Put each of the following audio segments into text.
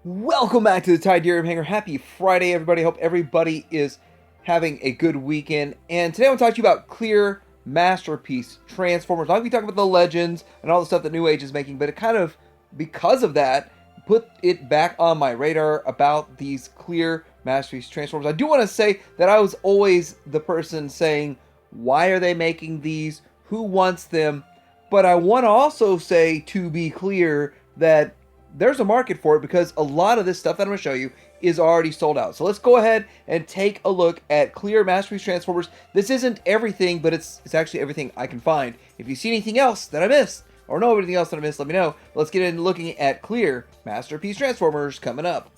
Welcome back to the Tydirium Hanger. Happy Friday, everybody. Hope everybody is having a good weekend. And today I want to talk to you about Clear Masterpiece Transformers. I'm not going to be talking about the legends and all the stuff that New Age is making, but it kind of, because of that, put it back on my radar about these Clear Masterpiece Transformers. I do want to say that I was always the person saying, why are they making these? Who wants them? But I want to also say, to be clear, that there's a market for it because a lot of this stuff that I'm going to show you is already sold out. So let's go ahead and take a look at Clear Masterpiece Transformers. This isn't everything, but it's actually everything I can find. If you see anything else that I missed or know anything else that I missed, let me know. Let's get into looking at Clear Masterpiece Transformers coming up.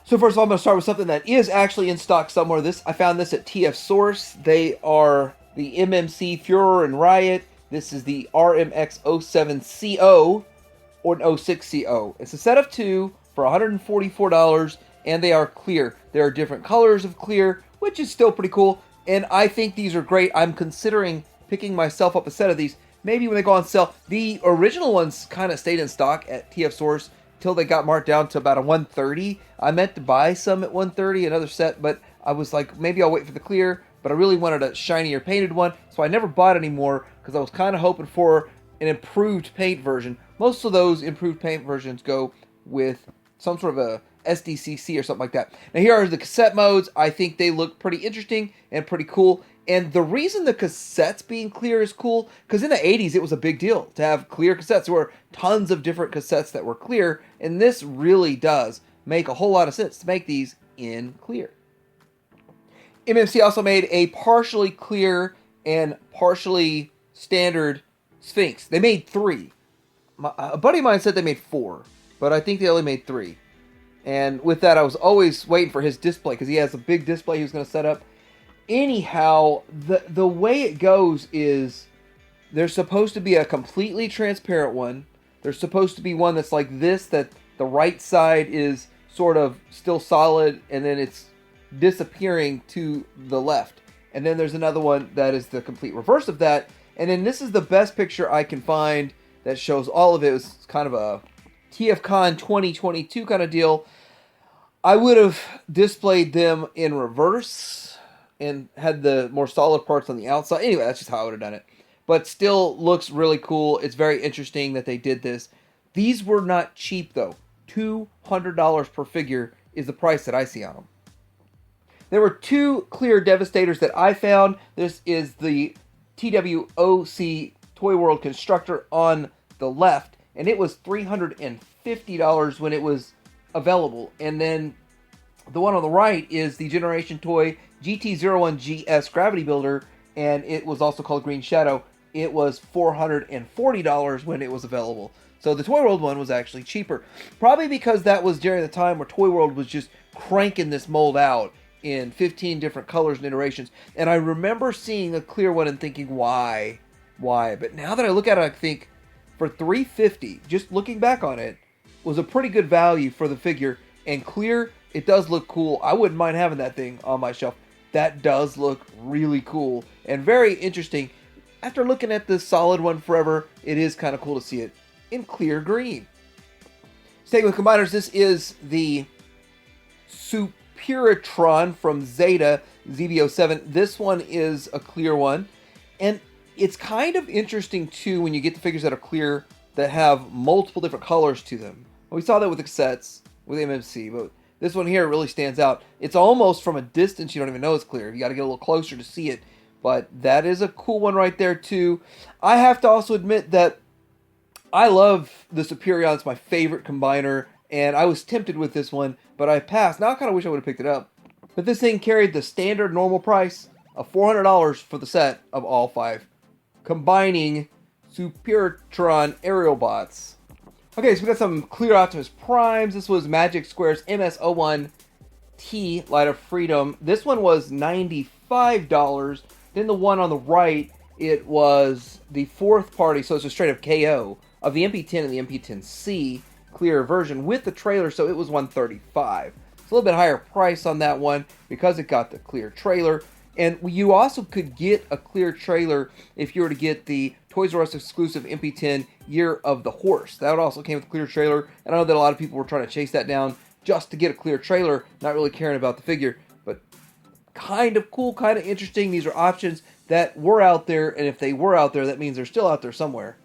So first of all, I'm going to start with something that is actually in stock somewhere. I found this at TF Source. They are the MMC Furor and Riot. This is the RMX07CO or an 06CO. It's a set of two for $144, and they are clear. There are different colors of clear, which is still pretty cool, and I think these are great. I'm considering picking myself up a set of these, maybe when they go on sale. The original ones kind of stayed in stock at TF Source till they got marked down to about a 130. I meant to buy some at 130, another set, but I was like, maybe I'll wait for the clear, but I really wanted a shinier painted one, so I never bought any more because I was kind of hoping for an improved paint version. Most of those improved paint versions go with some sort of a SDCC or something like that. Now here are the cassette modes. I think they look pretty interesting and pretty cool. And the reason the cassettes being clear is cool, because in the 80s it was a big deal to have clear cassettes. There were tons of different cassettes that were clear, and this really does make a whole lot of sense to make these in clear. MMC also made a partially clear and partially standard Sphinx. They made three. A buddy of mine said they made four, but I think they only made three. And with that, I was always waiting for his display, because he has a big display he was going to set up. Anyhow, the way it goes is there's supposed to be a completely transparent one. There's supposed to be one that's like this, that the right side is sort of still solid, and then it's disappearing to the left. And then there's another one that is the complete reverse of that. And then this is the best picture I can find that shows all of it. It was kind of a TFCon 2022 kind of deal. I would have displayed them in reverse and had the more solid parts on the outside. Anyway, that's just how I would have done it. But still looks really cool. It's very interesting that they did this. These were not cheap, though. $200 per figure is the price that I see on them. There were two clear Devastators that I found. This is the TWOC Toy World Constructor on the left, and it was $350 when it was available. And then the one on the right is the Generation Toy GT01GS Gravity Builder, and it was also called Green Shadow. It was $440 when it was available. So the Toy World one was actually cheaper. Probably because that was during the time where Toy World was just cranking this mold out in 15 different colors and iterations. And I remember seeing a clear one and thinking, why? But now that I look at it, I think for $350, just looking back on it, was a pretty good value for the figure. And clear, it does look cool. I wouldn't mind having that thing on my shelf. That does look really cool and very interesting. After looking at the solid one forever, it is kind of cool to see it in clear green. Staying with combiners, this is the Superitron from Zeta ZB07. This one is a clear one, and it's kind of interesting too when you get the figures that are clear that have multiple different colors to them. We saw that with the cassettes with MMC, but this one here really stands out. It's almost from a distance you don't even know it's clear. You got to get a little closer to see it, but that is a cool one right there too. I have to also admit that I love the Superion. It's my favorite combiner, and I was tempted with this one, but I passed. Now I kind of wish I would have picked it up. But this thing carried the standard normal price of $400 for the set of all five combining Superitron aerial bots. Okay, so we got some clear Optimus Primes. This was Magic Square's MS-01T Light of Freedom. This one was $95. Then the one on the right, it was the fourth party, so it's a straight up KO of the MP10 and the MP10C clear version with the trailer, so it was $135. It's a little bit higher price on that one because it got the clear trailer. And you also could get a clear trailer if you were to get the Toys R Us exclusive MP10 Year of the Horse. That also came with a clear trailer, and I know that a lot of people were trying to chase that down just to get a clear trailer, not really caring about the figure, but kind of cool, kind of interesting. These are options that were out there, and if they were out there, that means they're still out there somewhere.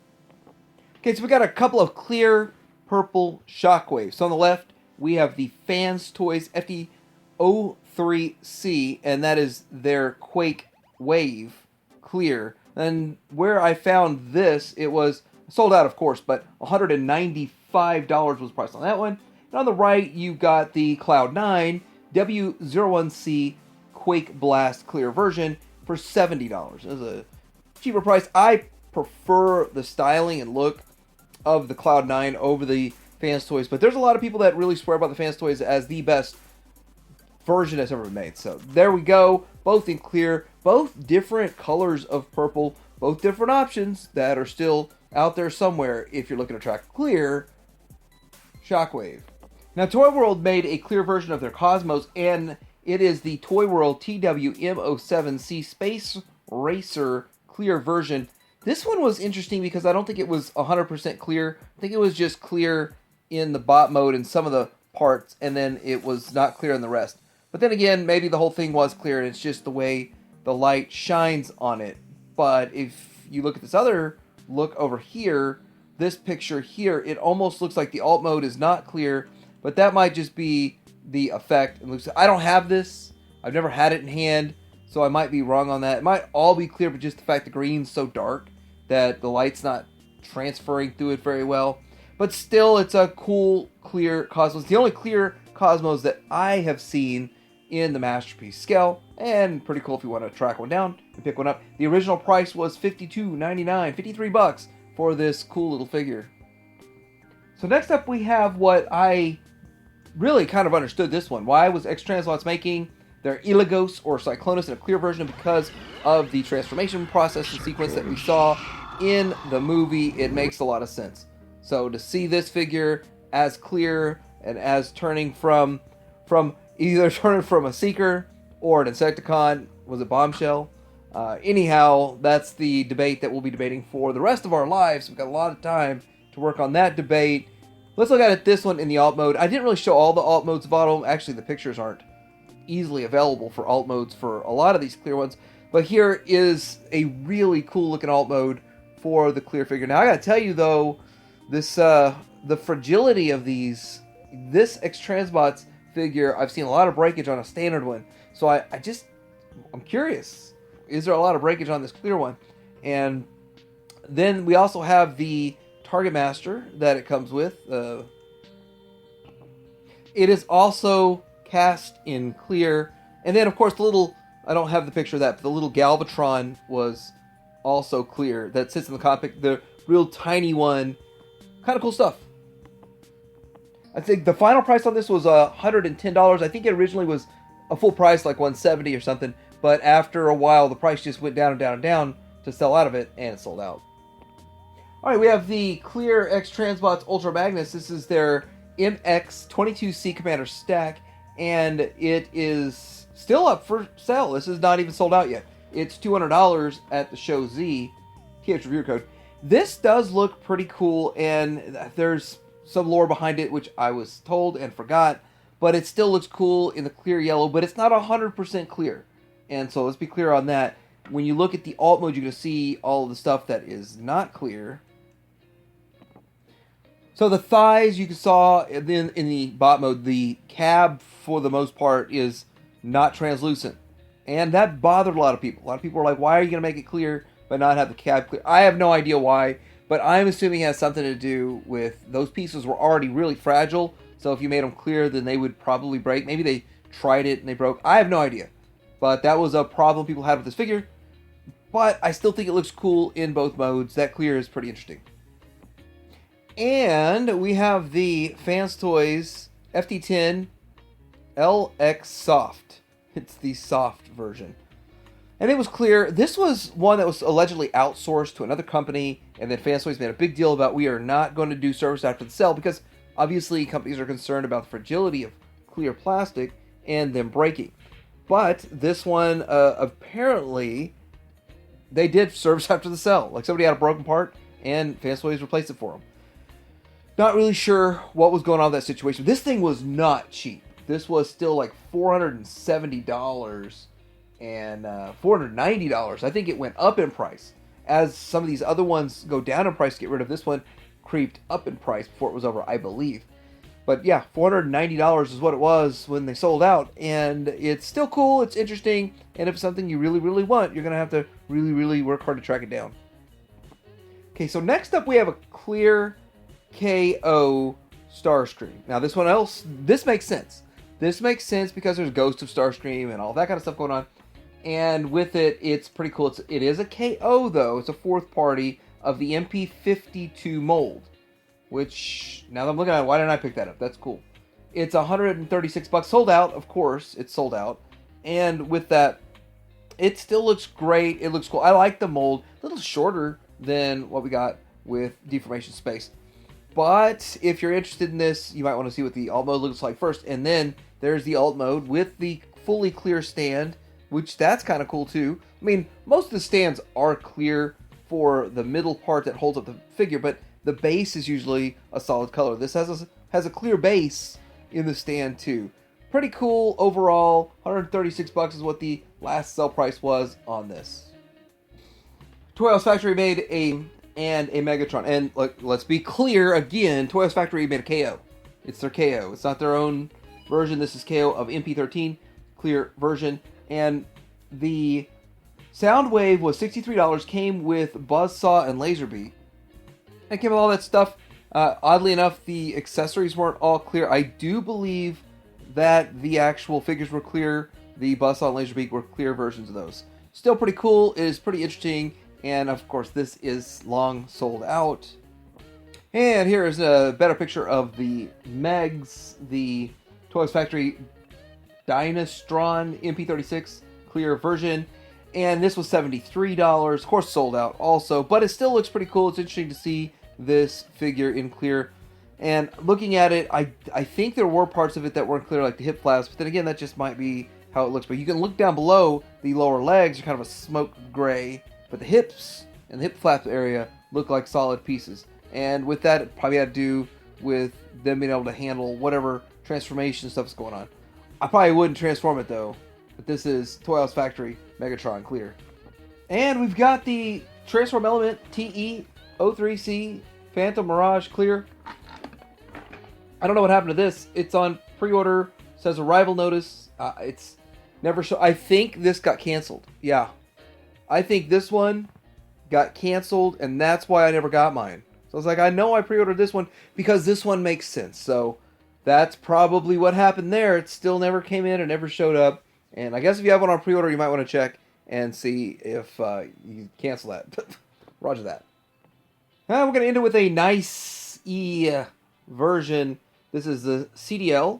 Okay, so we got a couple of clear purple Shockwaves. So on the left, we have the Fans Toys FD03C, and that is their Quake Wave clear. And where I found this, it was sold out, of course, but $195 was the price on that one. And on the right, you've got the Cloud9 W01C Quake Blast clear version for $70. It's a cheaper price. I prefer the styling and look of the Cloud9 over the Fans Toys, but there's a lot of people that really swear by the Fans Toys as the best version that's ever been made. So there we go, both in clear, both different colors of purple, both different options that are still out there somewhere if you're looking to track clear Shockwave. Now, Toy World made a clear version of their Cosmos, and it is the Toy World TWM07C Space Racer clear version. This one was interesting because I don't think it was 100% clear. I think it was just clear in the bot mode in some of the parts, and then it was not clear in the rest. But then again, maybe the whole thing was clear, and it's just the way the light shines on it. But if you look at this other look over here, this picture here, it almost looks like the alt mode is not clear, but that might just be the effect. I don't have this. I've never had it in hand, so I might be wrong on that. It might all be clear, but just the fact the green's so dark that the light's not transferring through it very well. But still, it's a cool, clear Cosmos. The only clear Cosmos that I have seen in the Masterpiece scale, and pretty cool if you want to track one down and pick one up. The original price was $52.99, $53 for this cool little figure. So next up we have what I really kind of understood this one. Why was X-Translots making their Elagos or Cyclonus in a clear version? Because of the transformation process and sequence that we saw in the movie. It makes a lot of sense. So to see this figure as clear and as turning from either turning from a Seeker or an Insecticon, was it Bombshell? Anyhow, that's the debate that we'll be debating for the rest of our lives. We've got a lot of time to work on that debate. Let's look at it, this one in the alt mode. I didn't really show all the alt modes bottom. Actually, the pictures aren't easily available for alt modes for a lot of these clear ones. But here is a really cool looking alt mode for the clear figure. Now, I gotta tell you though, this the fragility of this X-Transbots figure, I've seen a lot of breakage on a standard one. So I'm curious, is there a lot of breakage on this clear one? And then we also have the Target Master that it comes with. It is also cast in clear. And then, of course, I don't have the picture of that, but the little Galvatron was also clear. That sits in the cockpit. The real tiny one. Kind of cool stuff. I think the final price on this was $110. I think it originally was a full price, like $170 or something. But after a while, the price just went down and down and down to sell out of it, and it sold out. Alright, we have the clear X-Transbots Ultra Magnus. This is their MX-22C Commander stack, and it is still up for sale. This is not even sold out yet. It's $200 at the Show Z, TH Review Code. This does look pretty cool, and there's some lore behind it, which I was told and forgot, but it still looks cool in the clear yellow, but it's not 100% clear. And so let's be clear on that. When you look at the alt mode, you're going to see all of the stuff that is not clear. So the thighs, you saw in the bot mode, the cab, for the most part, is not translucent. And that bothered a lot of people. A lot of people were like, why are you going to make it clear but not have the cab clear? I have no idea why, but I'm assuming it has something to do with those pieces were already really fragile, so if you made them clear, then they would probably break. Maybe they tried it and they broke. I have no idea. But that was a problem people had with this figure. But I still think it looks cool in both modes. That clear is pretty interesting. And we have the Fans Toys FD10 LX Soft. It's the soft version. And it was clear. This was one that was allegedly outsourced to another company, and then Fans Toys made a big deal about we are not going to do service after the sale because obviously companies are concerned about the fragility of clear plastic and them breaking. But this one, apparently, they did service after the sale. Like somebody had a broken part and Fanstoys replaced it for them. Not really sure what was going on in that situation. This thing was not cheap. This was still like $470 and $490. I think it went up in price. As some of these other ones go down in price to get rid of, this one creeped up in price before it was over, I believe. But yeah, $490 is what it was when they sold out. And it's still cool, it's interesting, and if it's something you really, really want, you're going to have to really, really work hard to track it down. Okay, so next up we have a clear KO Starscream. Now this makes sense. This makes sense because there's Ghost of Starscream and all that kind of stuff going on. And with it, it's pretty cool. It is a KO though. It's a fourth party of the MP52 mold. Which, now that I'm looking at it, why didn't I pick that up? That's cool. It's $136. Sold out, of course. It's sold out. And with that, it still looks great. It looks cool. I like the mold. A little shorter than what we got with Deformation Space. But if you're interested in this, you might want to see what the alt mode looks like first. And then there's the alt mode with the fully clear stand, which that's kind of cool too. I mean, most of the stands are clear for the middle part that holds up the figure, but the base is usually a solid color. This has a clear base in the stand too. Pretty cool overall. $136 is what the last sell price was on this. Toy House Factory made a Megatron, and let's be clear again. Toy House Factory made a KO. It's their KO. It's not their own version. This is KO of MP13 clear version, and the Soundwave was $63. Came with Buzzsaw and Laserbeak. It came with all that stuff. Oddly enough, the accessories weren't all clear. I do believe that the actual figures were clear. The Buzzsaw and Laserbeak were clear versions of those. Still pretty cool. It is pretty interesting. And of course, this is long sold out. And here is a better picture of the Megs, the Toy House Factory Dynastron MP36 clear version. And this was $73. Of course, sold out also. But it still looks pretty cool. It's interesting to see this figure in clear. And looking at it, I think there were parts of it that weren't clear, like the hip flaps. But then again, that just might be how it looks. But you can look down below, the lower legs are kind of a smoke gray. But the hips and the hip flap area look like solid pieces. And with that, it probably had to do with them being able to handle whatever transformation stuff is going on. I probably wouldn't transform it though. But this is Toy House Factory Megatron clear. And we've got the Transform Element TE03C Phantom Mirage clear. I don't know what happened to this. It's on pre-order. Says arrival notice. It's never show. I think this got canceled. Yeah. I think this one got canceled, and that's why I never got mine. So I was like, I know I pre-ordered this one because this one makes sense. So that's probably what happened there. It still never came in and never showed up. And I guess if you have one on pre-order, you might want to check and see if you cancel that. Roger that. Now we're going to end it with a nice version. This is the CDL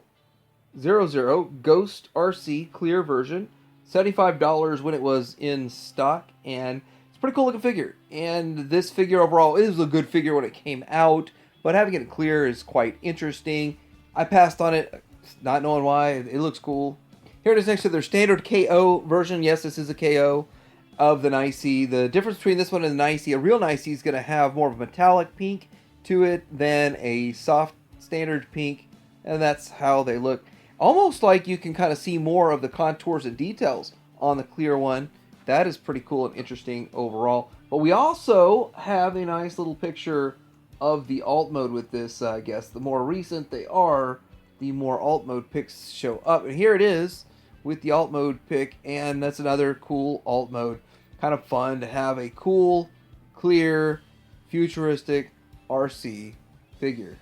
00 Ghost RC clear version. $75 when it was in stock, and it's a pretty cool looking figure. And this figure overall is a good figure when it came out, but having it clear is quite interesting. I passed on it, not knowing why. It looks cool. Here it is next to their standard KO version. Yes, this is a KO of the Nicey. The difference between this one and the Nicey, a real Nicey is going to have more of a metallic pink to it than a soft standard pink, and that's how they look. Almost like you can kind of see more of the contours and details on the clear one. That is pretty cool and interesting overall. But we also have a nice little picture of the alt mode with this, I guess. The more recent they are, the more alt mode pics show up. And here it is with the alt mode pic, and that's another cool alt mode. Kind of fun to have a cool, clear, futuristic RC figure.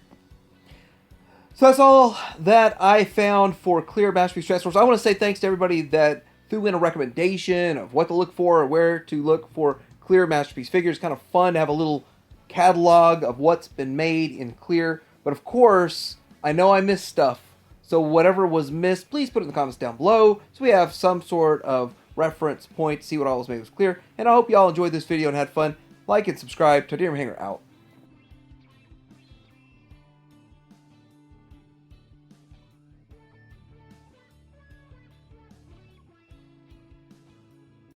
So that's all that I found for clear Masterpiece Transformers. I want to say thanks to everybody that threw in a recommendation of what to look for or where to look for clear Masterpiece figures. Kind of fun to have a little catalog of what's been made in clear. But of course, I know I missed stuff. So whatever was missed, please put it in the comments down below so we have some sort of reference point to see what all was made was clear. And I hope you all enjoyed this video and had fun. Like and subscribe. Titanium Hanger out.